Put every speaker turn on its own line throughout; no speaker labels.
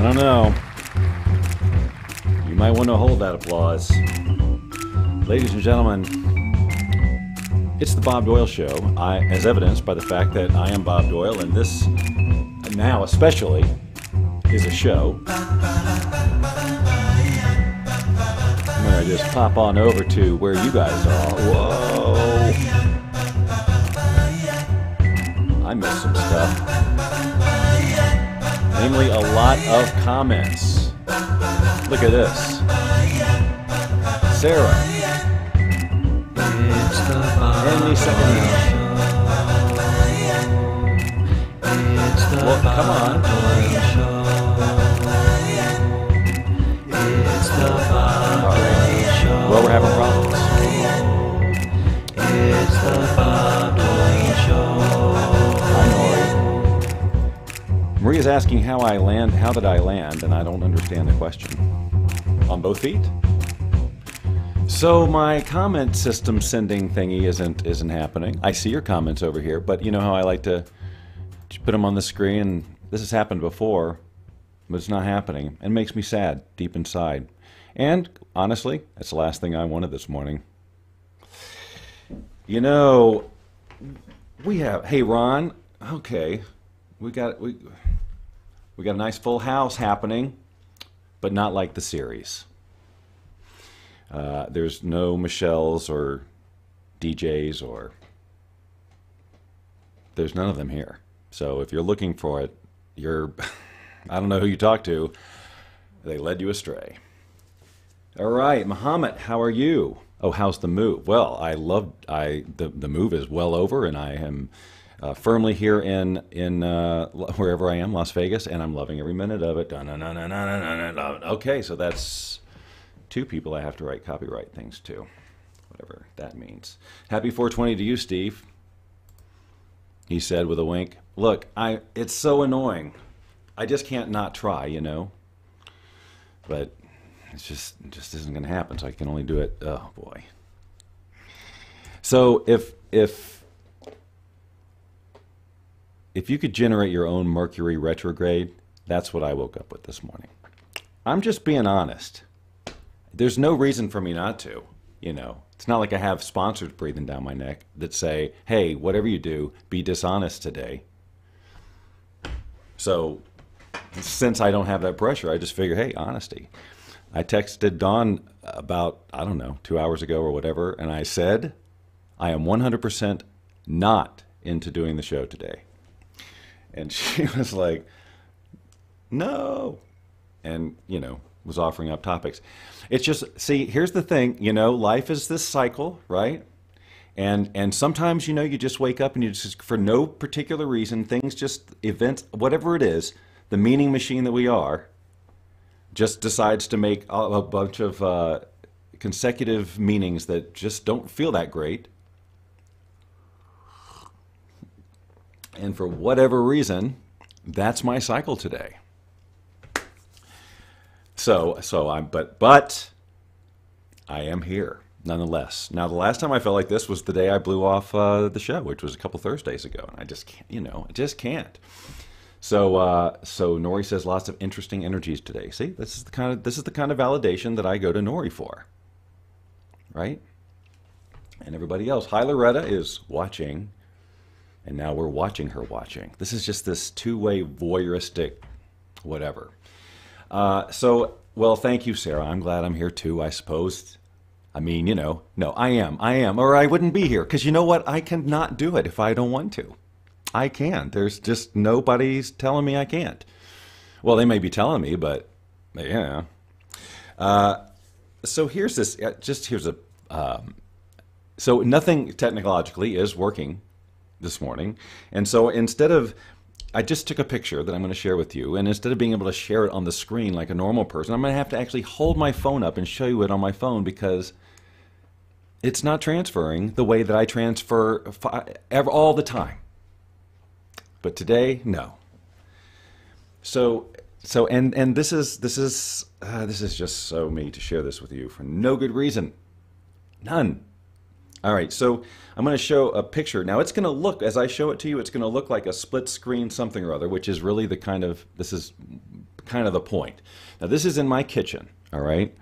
I don't know. You might want to hold that applause. Ladies and gentlemen, it's the Bob Doyle Show, as evidenced by the fact that I am Bob Doyle, and this, now especially, is a show. I'm going to just pop on over to where you guys are. Whoa! I missed some stuff. Namely, a lot of comments. Look at this. Sarah. Any second now. Well, come on. Well, we're having problems. It's the Bob Doyle Show. Hi, Nori. Maria's asking how did I land, and I don't understand the question. On both feet? So my comment system sending thingy isn't happening. I see your comments over here, but you know how I like to put them on the screen? This has happened before, but it's not happening. It makes me sad deep inside. And honestly, that's the last thing I wanted this morning. You know, hey Ron, okay, we got a nice full house happening, but not like the series. There's no Michelles or DJs there's none of them here. So if you're looking for it, I don't know who you talked to. They led you astray. All right, Muhammad, how are you? Oh, how's the move? Well, the move is well over, and I am firmly here in wherever I am, Las Vegas, and I'm loving every minute of it. Okay, so that's 2 people I have to write copyright things to, whatever that means. Happy 420 to you, Steve. He said with a wink. Look, it's so annoying. I just can't not try, you know. But it just isn't going to happen, so I can only do it. Oh boy. So if you could generate your own Mercury retrograde, that's what I woke up with this morning. I'm just being honest. There's no reason for me not to, you know. It's not like I have sponsors breathing down my neck that say, hey, whatever you do, be dishonest today. So since I don't have that pressure, I just figure, hey, honesty. I texted Dawn about, I don't know, 2 hours ago or whatever, and I said, I am 100% not into doing the show today. And she was like, no. And, you know, was offering up topics. It's just, see, here's the thing, you know, life is this cycle, right? And sometimes, you know, you just wake up and you just, for no particular reason, things just, events, whatever it is, the meaning machine that we are, just decides to make a bunch of consecutive meanings that just don't feel that great. And for whatever reason, that's my cycle today. So but I am here nonetheless. Now, the last time I felt like this was the day I blew off the show, which was a couple Thursdays ago, and I just can't, you know, I just can't. So so Nori says lots of interesting energies today. See, this is the kind of validation that I go to Nori for, right? And everybody else. Hi, Loretta is watching, and now we're watching her watching. This is just this two-way voyeuristic, whatever. So, well, thank you, Sarah. I'm glad I'm here too, I suppose. I mean, you know, no, I am, or I wouldn't be here. Because you know what? I cannot do it if I don't want to. I can. There's just nobody's telling me I can't. Well, they may be telling me, but yeah. So here's this. So nothing technologically is working this morning, and so instead of, I just took a picture that I'm going to share with you, and instead of being able to share it on the screen like a normal person, I'm going to have to actually hold my phone up and show you it on my phone because it's not transferring the way that I transfer all the time. But today, no. So this is just so me to share this with you for no good reason, none. All right, so I'm going to show a picture. Now it's going to look, as I show it to you, it's going to look like a split screen something or other, which is really the kind of kind of the point. Now this is in my kitchen, all right?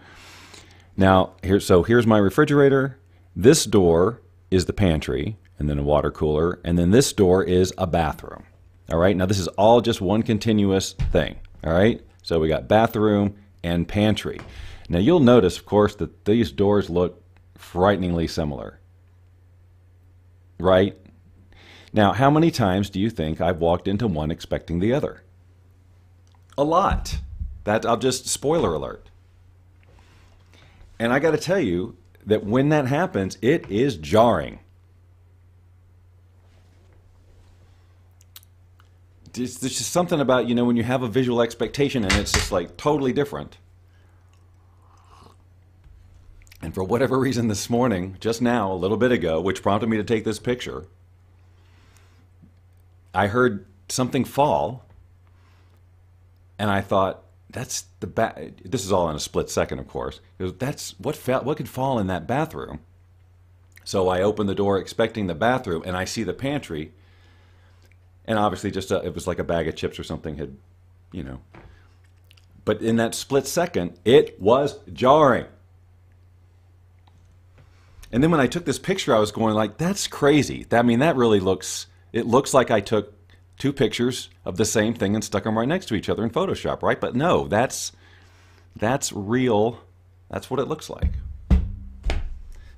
Now, here's my refrigerator. This door is the pantry, and then a water cooler, and then this door is a bathroom. All right, now this is all just one continuous thing. All right, so we got bathroom and pantry. Now you'll notice, of course, that these doors look frighteningly similar. Right? Now, how many times do you think I've walked into one expecting the other? A lot. I'll just spoiler alert. And I got to tell you that when that happens, it is jarring. There's just something about, when you have a visual expectation and it's just like totally different. And for whatever reason this morning, just now, a little bit ago, which prompted me to take this picture, I heard something fall, and I thought, that's the this is all in a split second, of course. That's what could fall in that bathroom. So I opened the door expecting the bathroom, and I see the pantry, and obviously just it was like a bag of chips or something had, But in that split second, it was jarring. And then when I took this picture, I was going like, that's crazy. That really looks, it looks like I took two pictures of the same thing and stuck them right next to each other in Photoshop, right? But no, that's real. That's what it looks like.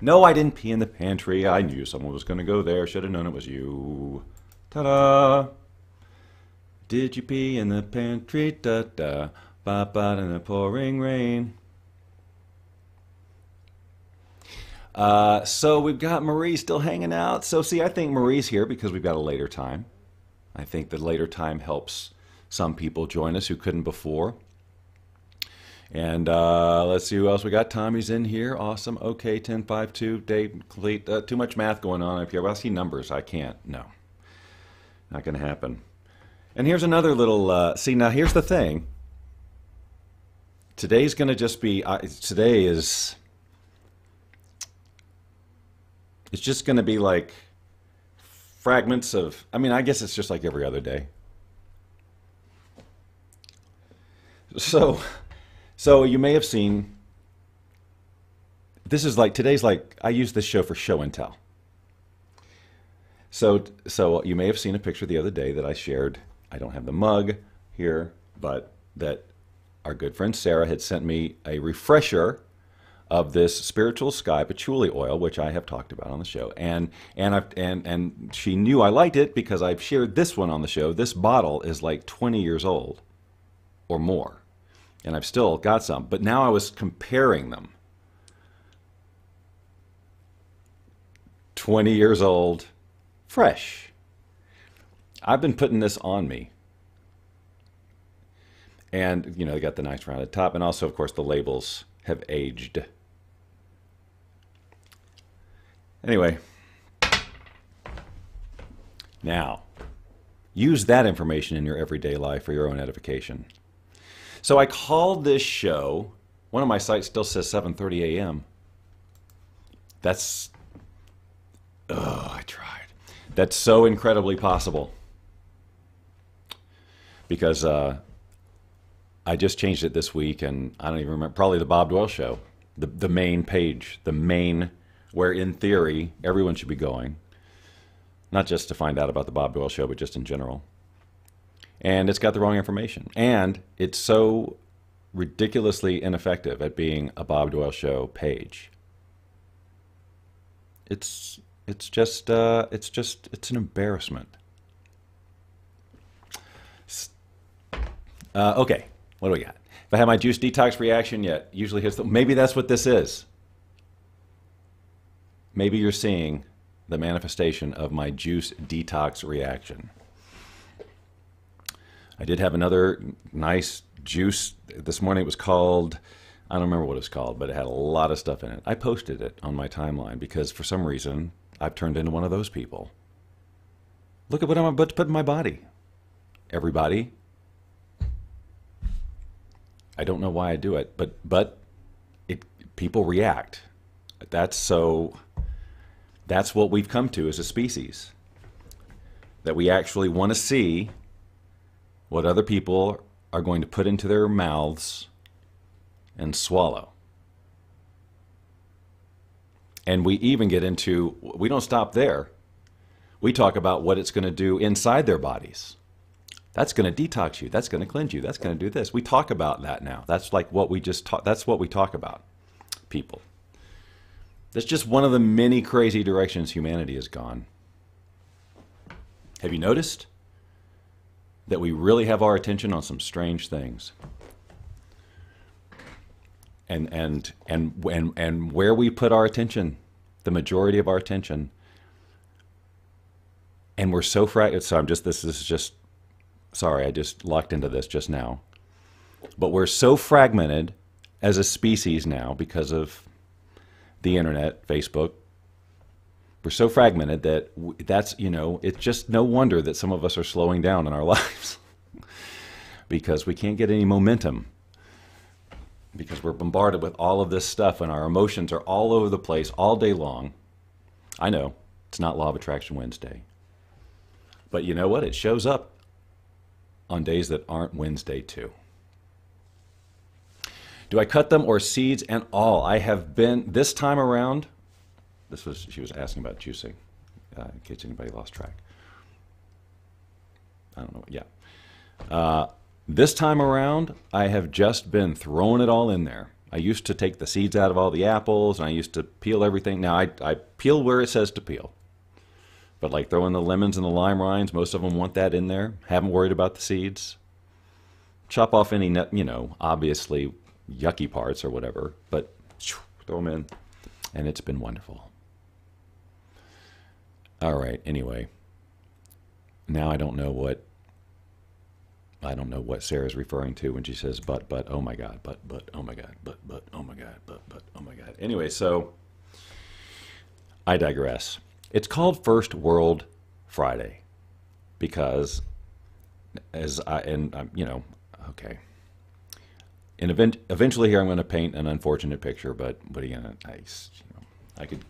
No, I didn't pee in the pantry. I knew someone was going to go there. Should have known it was you. Ta-da! Did you pee in the pantry? Da-da. Ba-ba in the pouring rain. So we've got Marie still hanging out. So see, I think Marie's here because we've got a later time. I think the later time helps some people join us who couldn't before. And let's see who else we got. Tommy's in here. Awesome. Okay, 1052. Dave, complete. Too much math going on up here. Well, I see numbers. I can't. No. Not going to happen. And here's another little... see, now here's the thing. Today's going to just be... today is... It's just going to be like fragments of, I guess it's just like every other day. So you may have seen, this is like, today's like, I use this show for show and tell. So you may have seen a picture the other day that I shared. I don't have the mug here, but that our good friend Sarah had sent me a refresher of this spiritual sky patchouli oil, which I have talked about on the show, and she knew I liked it because I've shared this one on the show. This bottle is like 20 years old or more, and I've still got some. But now I was comparing them. 20 years old, fresh. I've been putting this on me, and they got the nice rounded top, and also, of course, the labels have aged. Anyway, now, use that information in your everyday life for your own edification. So I called this show, one of my sites still says 7:30 a.m. That's, I tried. That's so incredibly possible. Because I just changed it this week, and I don't even remember, probably the Bob Doyle show, the main page, where in theory everyone should be going, not just to find out about the Bob Doyle show, but just in general. And it's got the wrong information, and it's so ridiculously ineffective at being a Bob Doyle show page. It's an embarrassment. Okay, what do we got? If I have my juice detox reaction yet, usually hits maybe that's what this is. Maybe you're seeing the manifestation of my juice detox reaction. I did have another nice juice this morning. It was called, I don't remember what it was called, but it had a lot of stuff in it. I posted it on my timeline because for some reason I've turned into one of those people. Look at what I'm about to put in my body. Everybody. I don't know why I do it, but people react. That's what we've come to as a species. That we actually want to see what other people are going to put into their mouths and swallow. And we even get into, we don't stop there. We talk about what it's going to do inside their bodies. That's going to detox you. That's going to cleanse you. That's going to do this. We talk about that now. That's like what we just talk. That's what we talk about, people. That's just one of the many crazy directions humanity has gone. Have you noticed that we really have our attention on some strange things? And where we put our attention, the majority of our attention, and we're so fragmented. So this is just. Sorry, I just locked into this just now. But we're so fragmented as a species now because of the internet, Facebook. We're so fragmented that that's, it's just no wonder that some of us are slowing down in our lives because we can't get any momentum because we're bombarded with all of this stuff and our emotions are all over the place all day long. I know, it's not Law of Attraction Wednesday. But you know what? It shows up on days that aren't Wednesday too. Do I cut them or seeds and all? I have been, this time around, she was asking about juicing, in case anybody lost track. I don't know, yeah. This time around, I have just been throwing it all in there. I used to take the seeds out of all the apples, and I used to peel everything. Now, I peel where it says to peel. But like throwing the lemons and the lime rinds, most of them want that in there. Haven't worried about the seeds. Chop off any, obviously yucky parts or whatever, but throw them in, and it's been wonderful. All right, anyway. Now I don't know what Sarah's referring to when she says but, oh my God, but, oh my God, but, oh my God, but, oh my God. Anyway, so I digress. It's called First World Friday because, okay. And eventually here I'm going to paint an unfortunate picture, but again, I could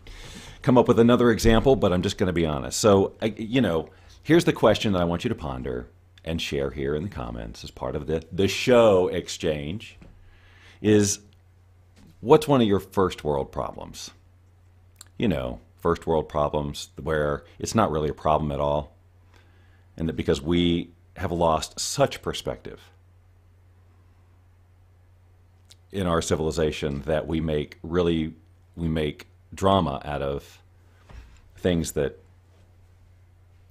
come up with another example, but I'm just going to be honest. So, here's the question that I want you to ponder and share here in the comments as part of the show exchange is, what's one of your first world problems? First world problems where it's not really a problem at all, and that because we have lost such perspective in our civilization that we make drama out of things that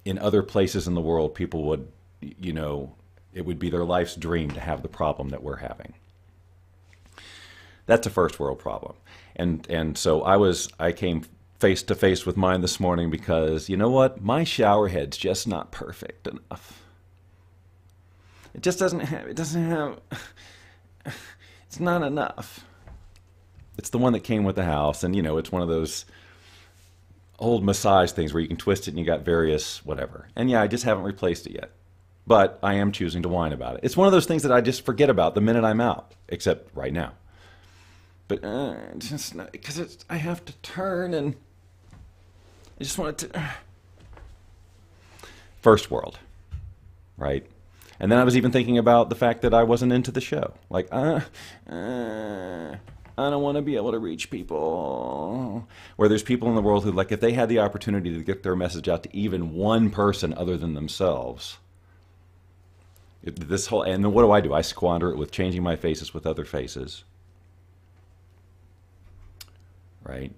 in other places in the world people would, it would be their life's dream to have the problem that we're having. That's a first world problem. And so I came face to face with mine this morning because, you know what? My shower head's just not perfect enough. It just doesn't have, it's not enough. It's the one that came with the house, and it's one of those old massage things where you can twist it and you got various whatever. And yeah, I just haven't replaced it yet. But I am choosing to whine about it. It's one of those things that I just forget about the minute I'm out, except right now. But just not, because I have to turn and I just wanted to. First world, right? And then I was even thinking about the fact that I wasn't into the show. Like, I don't want to be able to reach people. Where there's people in the world who, like, if they had the opportunity to get their message out to even one person other than themselves, and then what do? I squander it with changing my faces with other faces. Right?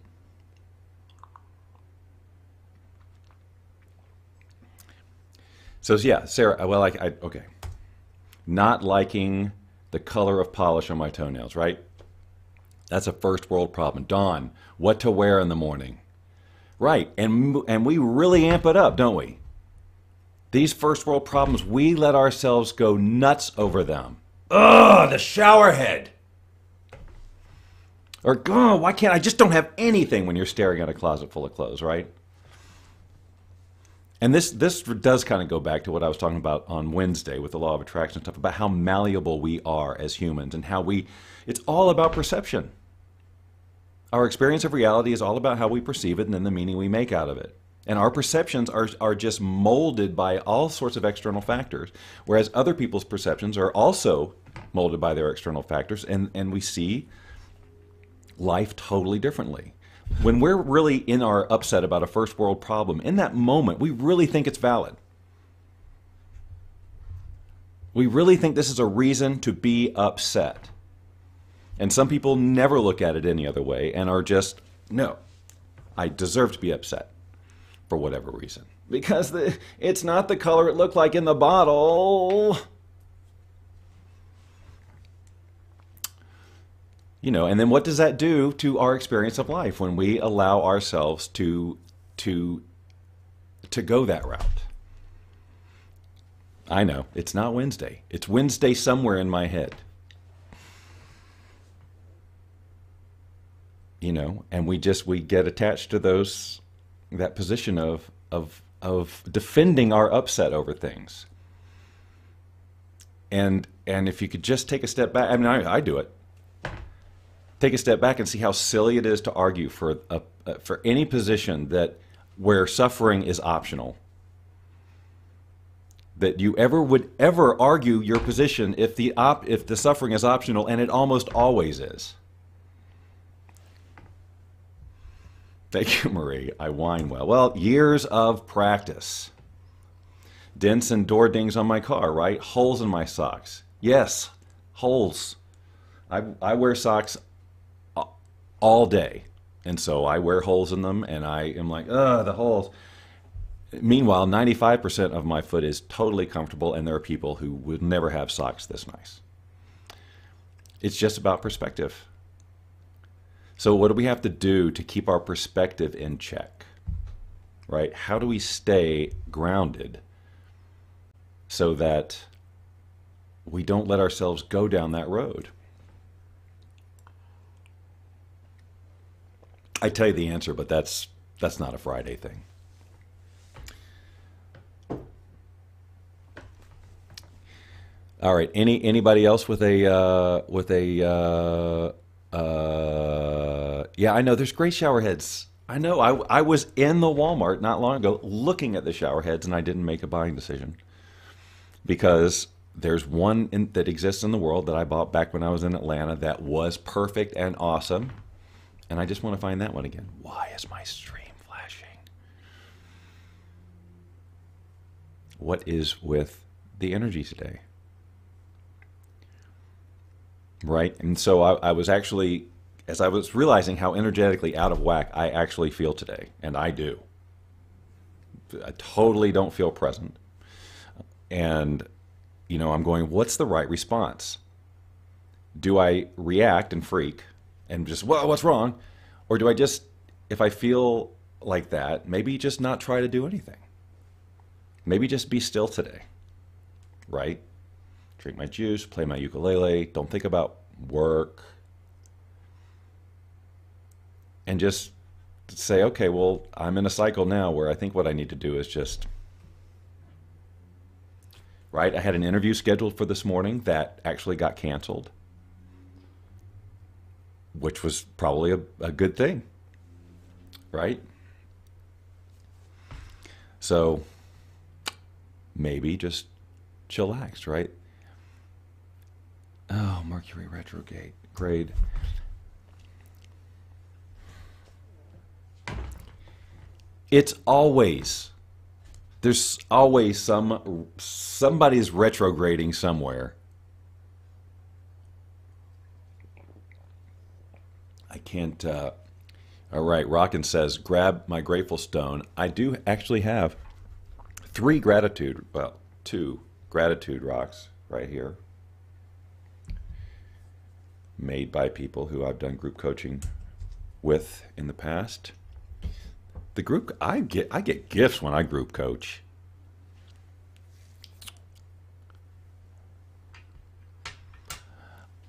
So yeah, Sarah, well, okay. Not liking the color of polish on my toenails, right? That's a first world problem. Dawn, what to wear in the morning. Right, and we really amp it up, don't we? These first world problems, we let ourselves go nuts over them. Ugh, the shower head. Or, oh, why can't I just don't have anything when you're staring at a closet full of clothes, right? And this does kind of go back to what I was talking about on Wednesday with the law of attraction stuff, about how malleable we are as humans and how it's all about perception. Our experience of reality is all about how we perceive it and then the meaning we make out of it. And our perceptions are just molded by all sorts of external factors, whereas other people's perceptions are also molded by their external factors, and we see life totally differently. When we're really in our upset about a first world problem, in that moment, we really think it's valid. We really think this is a reason to be upset. And some people never look at it any other way and are just, no, I deserve to be upset for whatever reason. Because it's not the color it looked like in the bottle. You know, and then what does that do to our experience of life when we allow ourselves to go that route? I know, it's not Wednesday. It's Wednesday somewhere in my head. You know, and we get attached to that position of defending our upset over things. And if you could just take a step back, I mean, I do it. Take a step back and see how silly it is to argue for any position where suffering is optional. That you would ever argue your position if the suffering is optional, and it almost always is. Thank you, Marie. I whine well. Well, years of practice. Dents and door dings on my car, right? Holes in my socks. Yes, holes. I wear socks all day, and so I wear holes in them, and I am like, ugh, the holes. Meanwhile, 95% of my foot is totally comfortable, and there are people who would never have socks this nice. It's just about perspective. So what do we have to do to keep our perspective in check, right? How do we stay grounded so that we don't let ourselves go down that road? I tell you the answer, but that's not a Friday thing. All right. Anybody else with a yeah, I know there's great shower heads. I know I was in the Walmart not long ago looking at the shower heads, and I didn't make a buying decision because there's one that exists in the world that I bought back when I was in Atlanta that was perfect and awesome, and I just want to find that one again. Why is my stream flashing? What is with the energy today? Right? And so I was actually, as I was realizing how energetically out of whack I actually feel today, and I do. I totally don't feel present. And, you know, I'm going, what's the right response? Do I react and freak and just, whoa, what's wrong? Or do I just, if I feel like that, maybe just not try to do anything? Maybe just be still today, right? Drink my juice, play my ukulele, don't think about work, and just say, okay, well, I'm in a cycle now where I think what I need to do is just, right? I had an interview scheduled for this morning that actually got canceled, which was probably a good thing, right? So maybe just chillax, right? Oh, Mercury retrograde. It's always, there's always somebody's retrograding somewhere. I can't, all right, Rockin says, grab my grateful stone. I do actually have two gratitude rocks right here, made by people who I've done group coaching with in the past. The group, I get gifts when I group coach.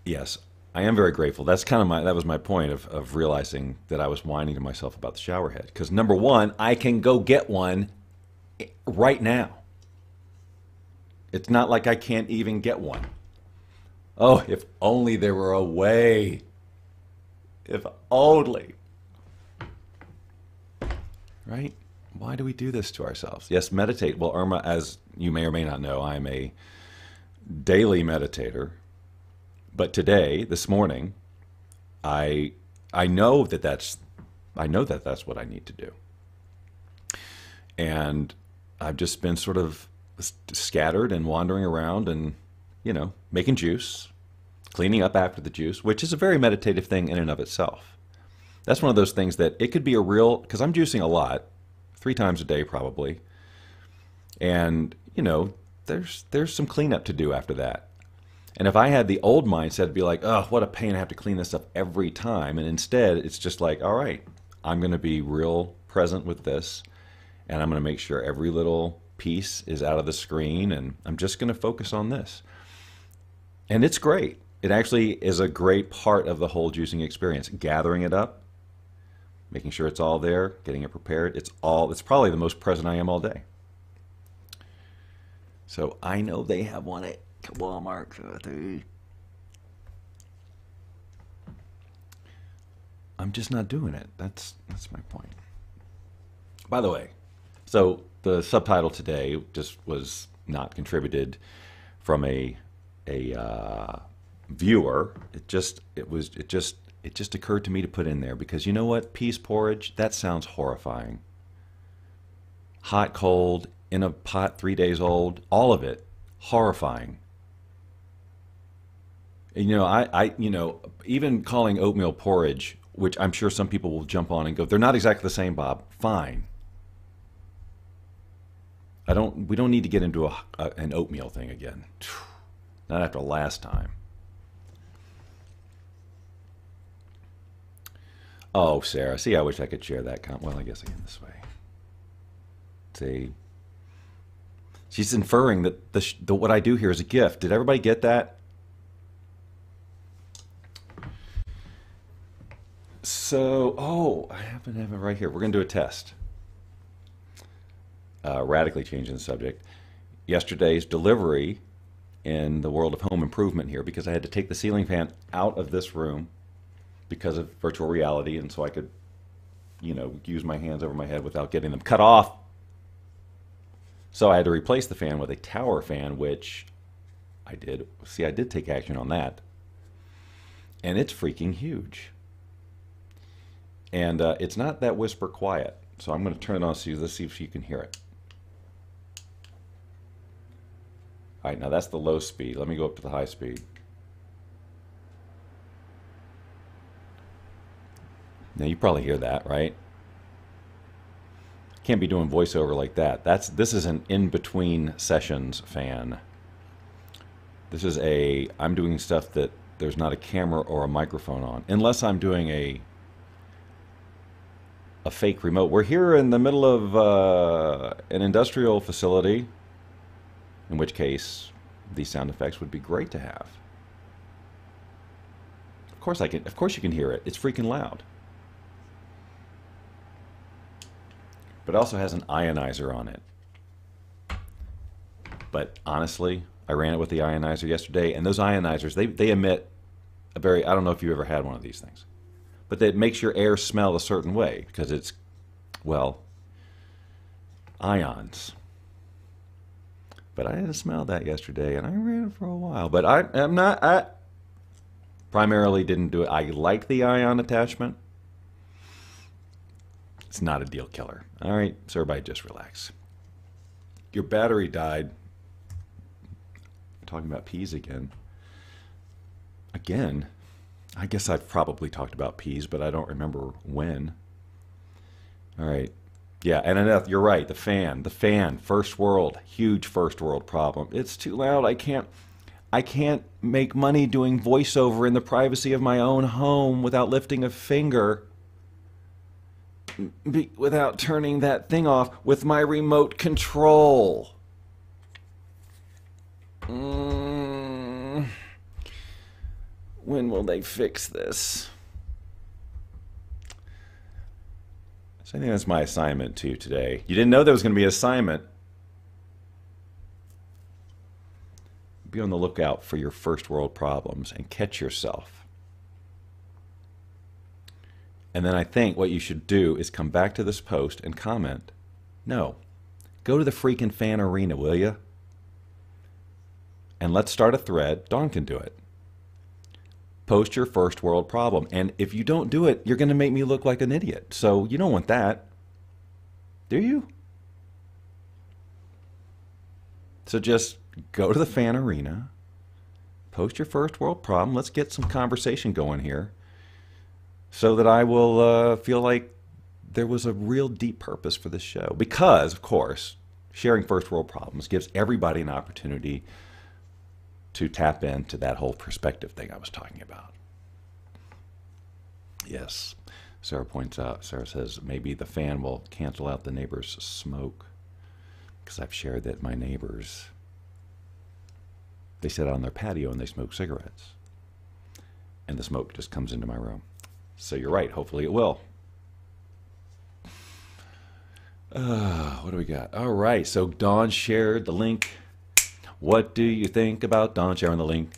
Yes, I am very grateful. That's kind of that was my point of realizing that I was whining to myself about the shower head. Because number one, I can go get one right now. It's not like I can't even get one. Oh, if only there were a way. If only. Right? Why do we do this to ourselves? Yes, meditate. Well, Irma, as you may or may not know, I'm a daily meditator. But today, this morning, I I know that that's I know that that's what I need to do. And I've just been sort of scattered and wandering around and, making juice, cleaning up after the juice, which is a very meditative thing in and of itself. That's one of those things that it could be a real, because I'm juicing a lot, 3 times a day probably. And, there's some cleanup to do after that. And if I had the old mindset, it'd be like, oh, what a pain, I have to clean this up every time. And instead, it's just like, all right, I'm going to be real present with this. And I'm going to make sure every little piece is out of the screen. And I'm just going to focus on this. And it's great. It actually is a great part of the whole juicing experience. Gathering it up, making sure it's all there, getting it prepared. It's probably the most present I am all day. So I know they have one at Walmart. I'm just not doing it. That's my point. By the way, so the subtitle today just was not contributed from a viewer. It just occurred to me to put in there because you know what? Peas porridge, that sounds horrifying. Hot, cold, in a pot 3 days old, all of it horrifying. And, even calling oatmeal porridge, which I'm sure some people will jump on and go, they're not exactly the same, Bob. Fine. We don't need to get into an oatmeal thing again. Not after last time. Oh, Sarah, see, I wish I could share that well, I guess I can this way. See, she's inferring that what I do here is a gift. Did everybody get that? So, I happen to have it right here. We're going to do a test. Radically changing the subject. Yesterday's delivery in the world of home improvement here, because I had to take the ceiling fan out of this room because of virtual reality, and so I could, use my hands over my head without getting them cut off. So I had to replace the fan with a tower fan, which I did. See, I did take action on that. And it's freaking huge. And it's not that whisper quiet. So I'm going to turn it on so let's see if you can hear it. All right, now that's the low speed. Let me go up to the high speed. Now you probably hear that, right? Can't be doing voiceover like that. This is an in-between sessions fan. This is I'm doing stuff that there's not a camera or a microphone on, unless I'm doing a fake remote. We're here in the middle of an industrial facility, in which case these sound effects would be great to have. Of course you can hear it. It's freaking loud. But it also has an ionizer on it. But honestly, I ran it with the ionizer yesterday, and those ionizers, they emit I don't know if you ever had one of these things, but that makes your air smell a certain way because it's, well, ions. But I didn't smell that yesterday, and I ran it for a while. But I primarily didn't do it. I like the ion attachment. It's not a deal killer. All right, so everybody just relax. Your battery died. I'm talking about peas again. Again? I guess I've probably talked about peas, but I don't remember when. All right. Yeah, and enough. You're right. The fan, first world, huge first world problem. It's too loud. I can't make money doing voiceover in the privacy of my own home without lifting a finger. Without turning that thing off with my remote control. When will they fix this? So I think that's my assignment to you today. You didn't know there was going to be an assignment. Be on the lookout for your first world problems and catch yourself. And then I think what you should do is come back to this post and comment No. Go to the freaking fan arena, will you? And let's start a thread. Dawn can do it. Post your first world problem. And if you don't do it, you're going to make me look like an idiot. So you don't want that. Do you? So just go to the fan arena. Post your first world problem. Let's get some conversation going here so that I will feel like there was a real deep purpose for this show. Because, of course, sharing first world problems gives everybody an opportunity to tap into that whole perspective thing I was talking about. Yes, Sarah points out, Sarah says, maybe the fan will cancel out the neighbor's smoke. Because I've shared that my neighbors, they sit on their patio and they smoke cigarettes. And the smoke just comes into my room. So you're right, hopefully it will. What do we got? All right, so Dawn shared the link. What do you think about Dawn sharing the link?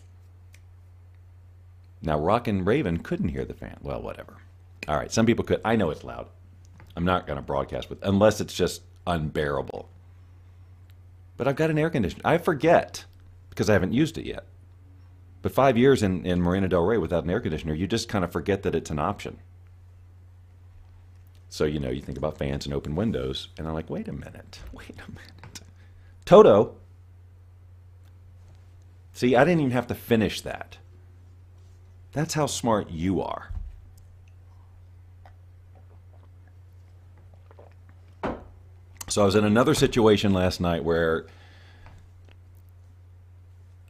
Now, Rockin' Raven couldn't hear the fan. Well, whatever. All right, some people could. I know it's loud. I'm not going to broadcast with, unless it's just unbearable. But I've got an air conditioner. I forget because I haven't used it yet. But 5 years in Marina Del Rey without an air conditioner, you just kind of forget that it's an option. So, you know, you think about fans and open windows, and I'm like, wait a minute. Toto. See, I didn't even have to finish that. That's how smart you are. So I was in another situation last night where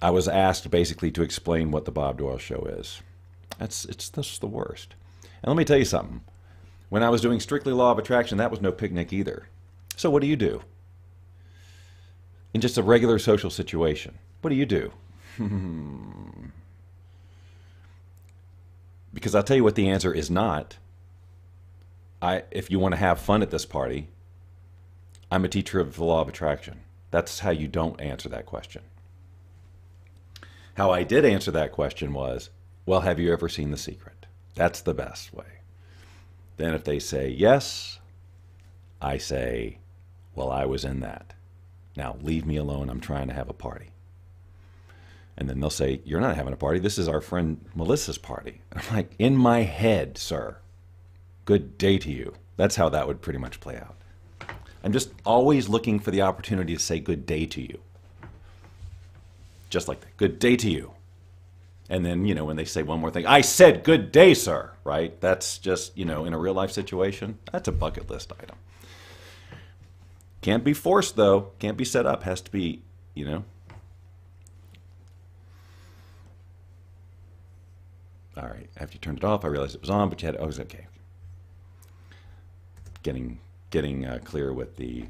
I was asked basically to explain what the Bob Doyle Show is. It's just the worst. And let me tell you something. When I was doing Strictly Law of Attraction, that was no picnic either. So what do you do? In just a regular social situation, what do you do? Because I'll tell you what the answer is not. If you want to have fun at this party, I'm a teacher of the law of attraction. That's how you don't answer that question. How I did answer that question was, well, have you ever seen The Secret? That's the best way. Then if they say yes, I say, well, I was in that. Now, leave me alone. I'm trying to have a party. And then they'll say, you're not having a party. This is our friend Melissa's party. And I'm like, in my head, sir. Good day to you. That's how that would pretty much play out. I'm just always looking for the opportunity to say good day to you. Just like that. Good day to you. And then, you know, when they say one more thing, I said good day, sir, right? That's just, you know, in a real life situation, that's a bucket list item. Can't be forced, though. Can't be set up. Has to be, you know. All right. After you turned it off, I realized it was on, but you had, oh, it was okay. Getting clear with the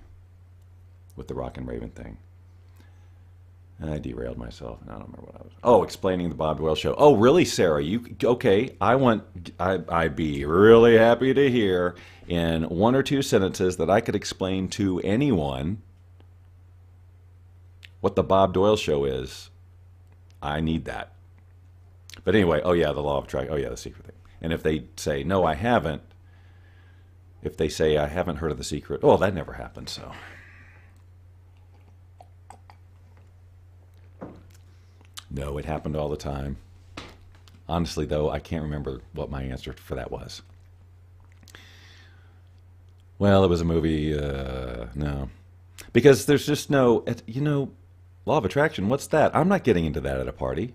Rockin' Raven thing. I derailed myself. I don't remember what I was. Oh, explaining the Bob Doyle Show. Oh, really, Sarah? You okay? I'd be really happy to hear in one or two sentences that I could explain to anyone what the Bob Doyle Show is. I need that. But anyway, oh yeah, the law of attraction. Oh yeah, the secret thing. And if they say no, I haven't. If they say I haven't heard of The Secret, oh, that never happened. So. No, it happened all the time. Honestly, though, I can't remember what my answer for that was. Well, it was a movie, no. Because there's just no, you know, law of attraction, what's that? I'm not getting into that at a party.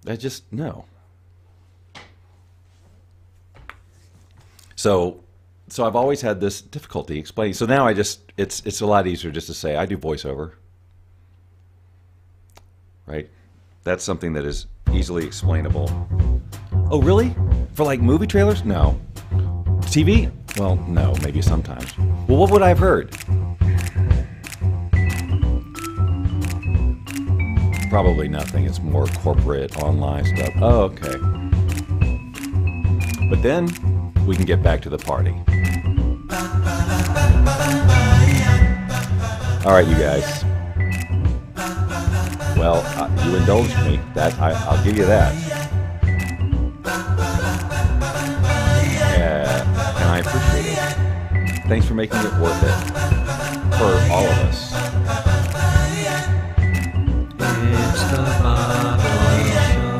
I just, no. So I've always had this difficulty explaining. So now it's a lot easier just to say, I do voiceover. Right? That's something that is easily explainable. Oh, really? For like movie trailers? No. TV? Well, no, maybe sometimes. Well, what would I have heard? Probably nothing. It's more corporate, online stuff. Oh, okay. But then we can get back to the party. All right, you guys. Well, you indulged me. That I'll give you that. And I appreciate it. Thanks for making it worth it for all of us.
It's the Bob Doyle Show.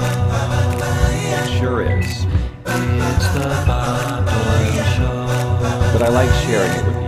It sure is.
It's the Bob Doyle Show.
But I like sharing it with